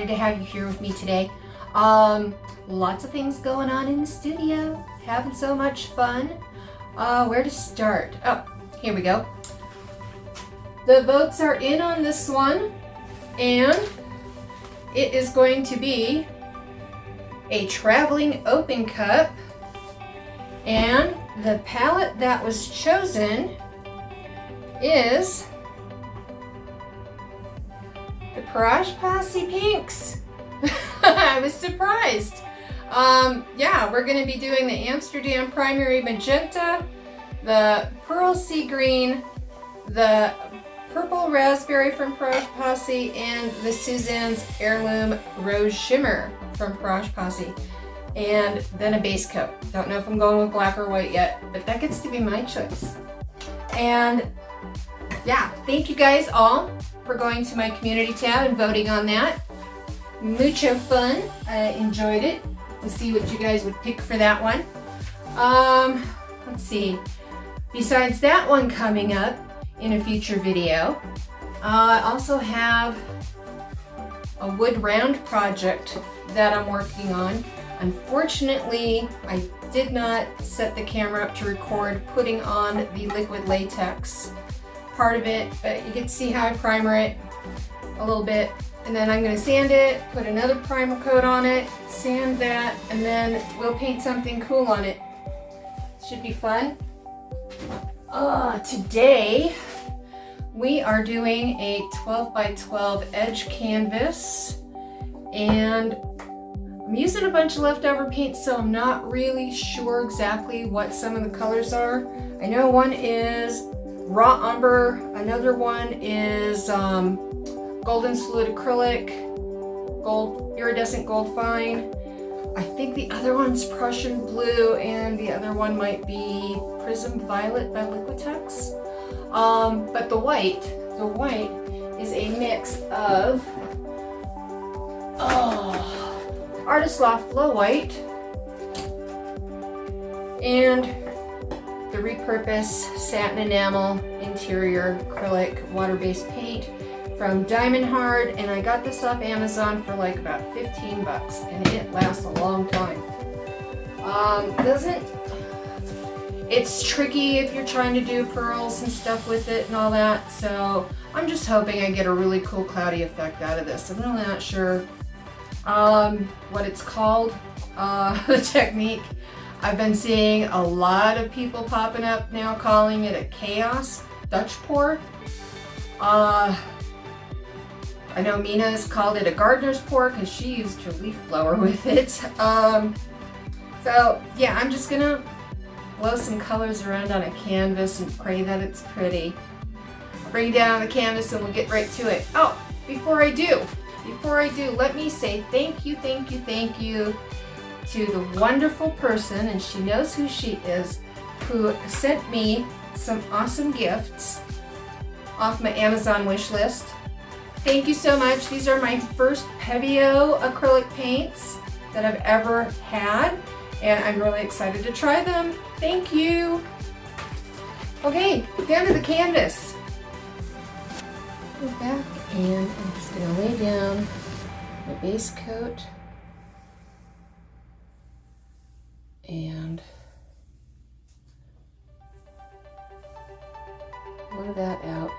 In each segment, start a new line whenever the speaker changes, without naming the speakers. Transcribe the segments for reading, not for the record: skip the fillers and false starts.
excited to have you here with me today. Lots of things going on in the studio. Having so much fun. Where to start? Oh, here we go. The votes are in on this one, and it is going to be a traveling open cup, and the palette that was chosen is the Proj Posse Pinks. I was surprised. Yeah, we're going to be doing the Amsterdam Primary Magenta, the Pearl Sea Green, the Purple Raspberry from Proj Posse, and the Suzanne's Heirloom Rose Shimmer from Proj Posse. And then a base coat. Don't know if I'm going with black or white yet, but that gets to be my choice. And yeah, thank you guys all for going to my community tab and voting on that. Mucho fun. I enjoyed it. We'll see what you guys would pick for that one. Let's see. Besides that one coming up in a future video, I also have a wood round project that I'm working on. Unfortunately, I did not set the camera up to record putting on the liquid latex part of it, but you get to see how I primer it a little bit. And then I'm going to sand it, put another primer coat on it, sand that, and then we'll paint something cool on it. Should be fun. Today we are doing a 12 by 12 edge canvas, and I'm using a bunch of leftover paint, so I'm not really sure exactly what some of the colors are. I know one is raw umber, another one is golden fluid acrylic, gold, iridescent gold fine. I think the other one's Prussian blue, and the other one might be Prism Violet by Liquitex. But the white is a mix of Artist Loft Glow White and the repurposed satin enamel interior acrylic water-based paint from Diamond Hard, and I got this off Amazon for like about 15 bucks, and it lasts a long time. It's tricky if you're trying to do pearls and stuff with it and all that, so I'm just hoping I get a really cool cloudy effect out of this. I'm really not sure what it's called, the technique. I've been seeing a lot of people popping up now calling it a chaos Dutch pour. I know Mina's called it a gardener's pour because she used her leaf blower with it. So yeah, I'm just gonna blow some colors around on a canvas and pray that it's pretty. I'll bring it down on the canvas and we'll get right to it. Oh, before I do, let me say thank you to the wonderful person, and she knows who she is, who sent me some awesome gifts off my Amazon wish list. Thank you so much. These are my first Pebeo acrylic paints that I've ever had, and I'm really excited to try them. Thank you. Okay, down to the canvas. Go back, and I'm just going to lay down my base coat and blow that out.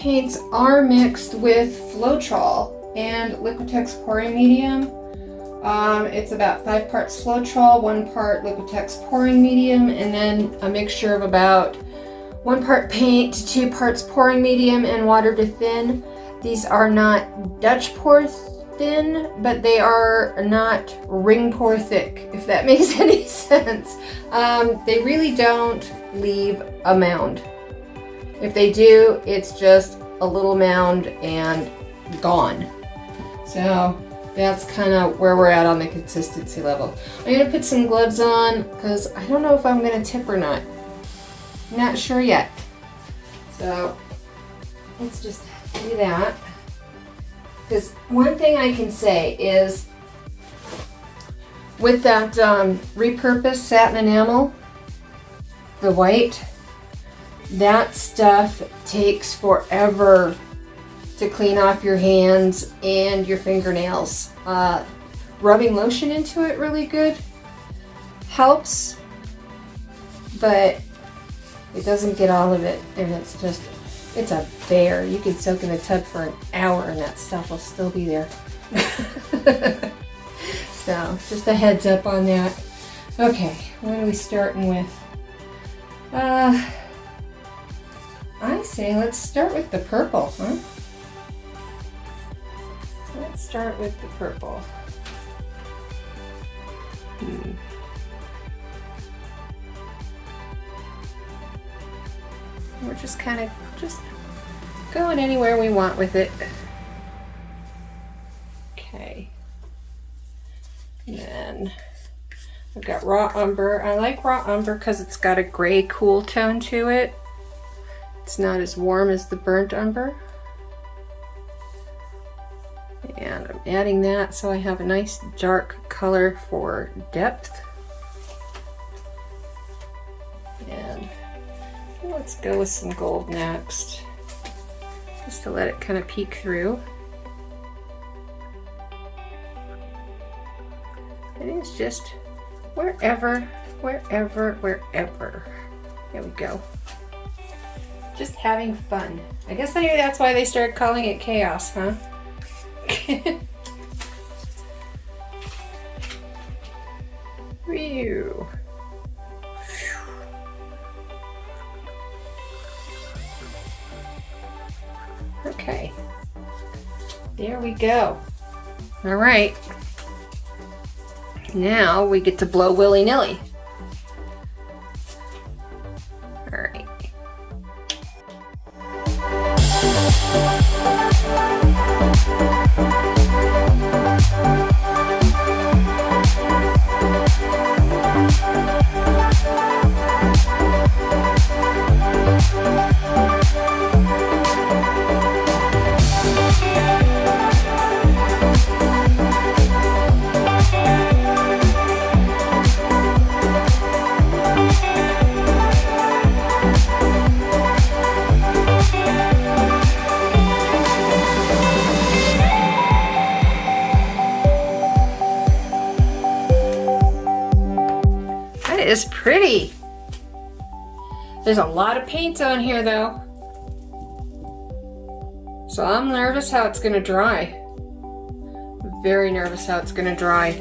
paints are mixed with Floetrol and Liquitex pouring medium. It's about 5 parts Floetrol, 1 part Liquitex pouring medium, and then a mixture of about 1 part paint, 2 parts pouring medium, and water to thin. These are not Dutch pour thin, but they are not ring pour thick, if that makes any sense. They really don't leave a mound. If they do, it's just a little mound and gone. So that's kind of where we're at on the consistency level. I'm gonna put some gloves on because I don't know if I'm gonna tip or not. Not sure yet. So let's just do that. Because one thing I can say is with that repurposed satin enamel, the white, that stuff takes forever to clean off your hands and your fingernails. Rubbing lotion into it really good helps, but it doesn't get all of it, and it's a bear. You can soak in the tub for an hour and that stuff will still be there. So just a heads up on that. Okay, what are we starting with? I say let's start with the purple, huh? Let's start with the purple. We're just kind of going anywhere we want with it. Okay. And then I've got raw umber. I like raw umber because it's got a gray cool tone to it. It's not as warm as the burnt umber. And I'm adding that so I have a nice dark color for depth. And let's go with some gold next, just to let it kind of peek through. It is just wherever. There we go. Just having fun. I guess maybe that's why they started calling it chaos, huh? Whew. Okay, there we go. All right, now we get to blow willy-nilly. All right. Is pretty. There's a lot of paint on here though, so I'm nervous how it's gonna dry. Very nervous how it's gonna dry.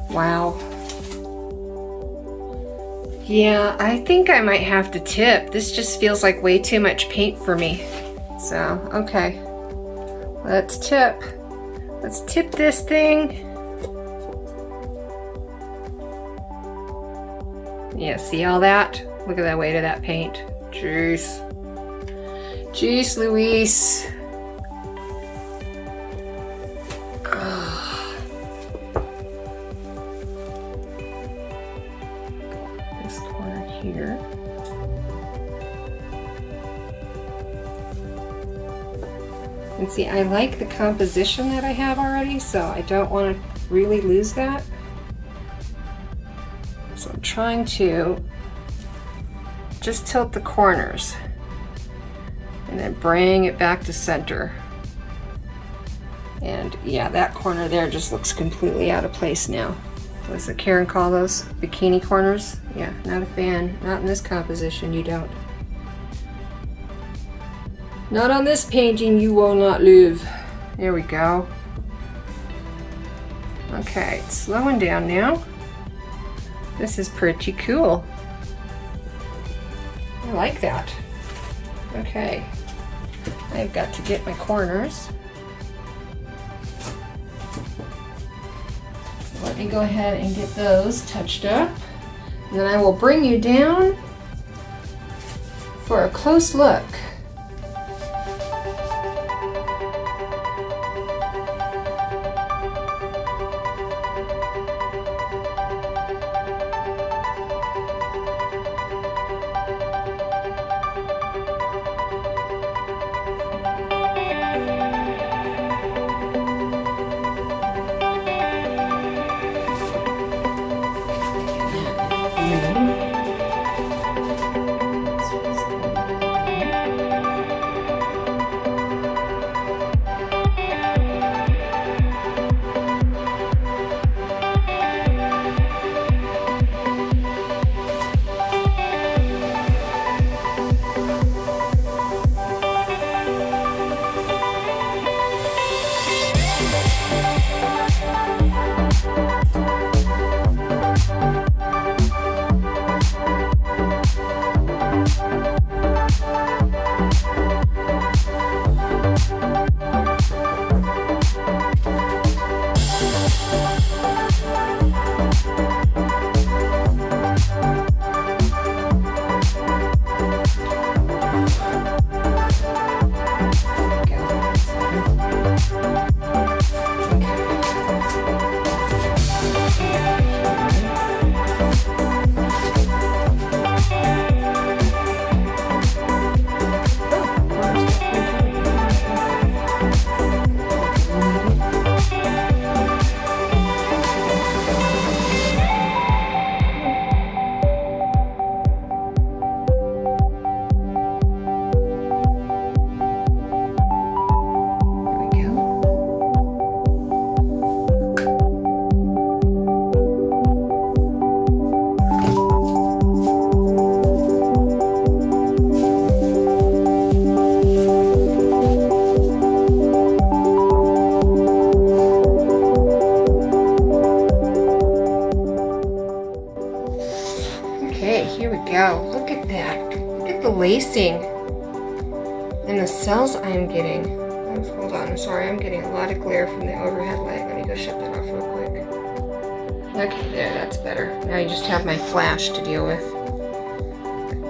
Wow. Yeah, I think I might have to tip. This just feels like way too much paint for me. So, okay. Let's tip. Let's tip this thing. Yeah, see all that? Look at that weight of that paint. Jeez. Jeez Louise. This corner here. And see, I like the composition that I have already, so I don't want to really lose that. So I'm trying to just tilt the corners and then bring it back to center. And yeah, that corner there just looks completely out of place now. what does Karen call those? Bikini corners? Yeah, not a fan. Not in this composition, you don't. Not on this painting, you will not live. There we go. Okay, it's slowing down now. This is pretty cool. I like that. Okay, I've got to get my corners. Let me go ahead and get those touched up. And then I will bring you down for a close look. Go. Look at that. Look at the lacing and the cells I'm getting. Hold on, I'm sorry. I'm getting a lot of glare from the overhead light. Let me go shut that off real quick. Okay, there, that's better. Now you just have my flash to deal with.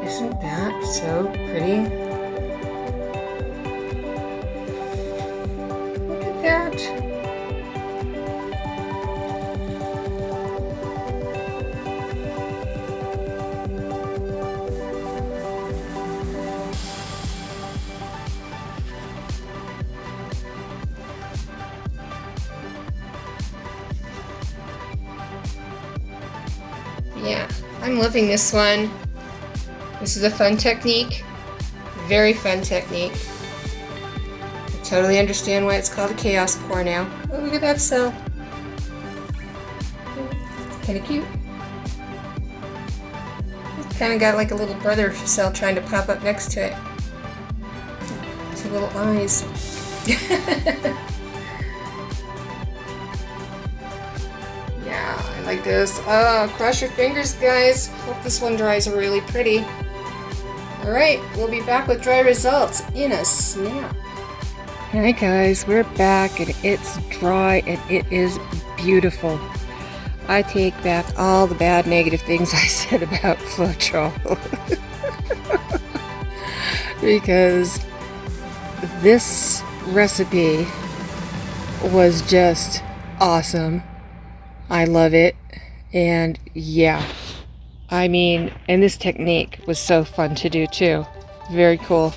Isn't that so pretty? Look at that. Yeah, I'm loving this one. This is a fun technique. Very fun technique. I totally understand why it's called a chaos pour now. Oh, look at that cell. It's kind of cute. It's kind of got like a little brother cell trying to pop up next to it. Two little eyes. Yeah, I like this. Oh, cross your fingers, guys. Hope this one dries really pretty. Alright, we'll be back with dry results in a snap. Alright guys, we're back and it's dry and it is beautiful. I take back all the bad negative things I said about Floetrol. Because this recipe was just awesome. I love it. And yeah, I mean, and this technique was so fun to do too. Very cool.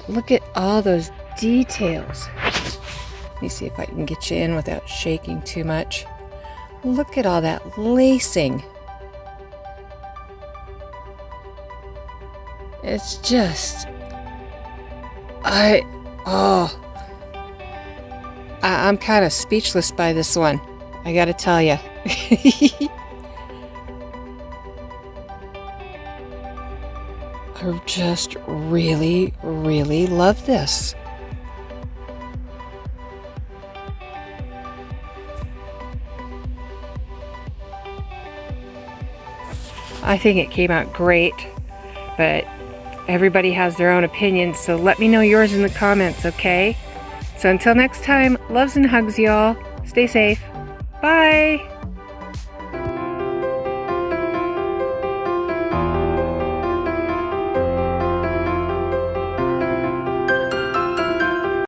Look at all those details. Let me see if I can get you in without shaking too much. Look at all that lacing. It's just, I'm kind of speechless by this one. I gotta tell you.
I just really, really love this. I think it came out great, but everybody has their own opinions, so let me know yours in the comments, okay? So until next time, loves and hugs, y'all. Stay safe. Bye!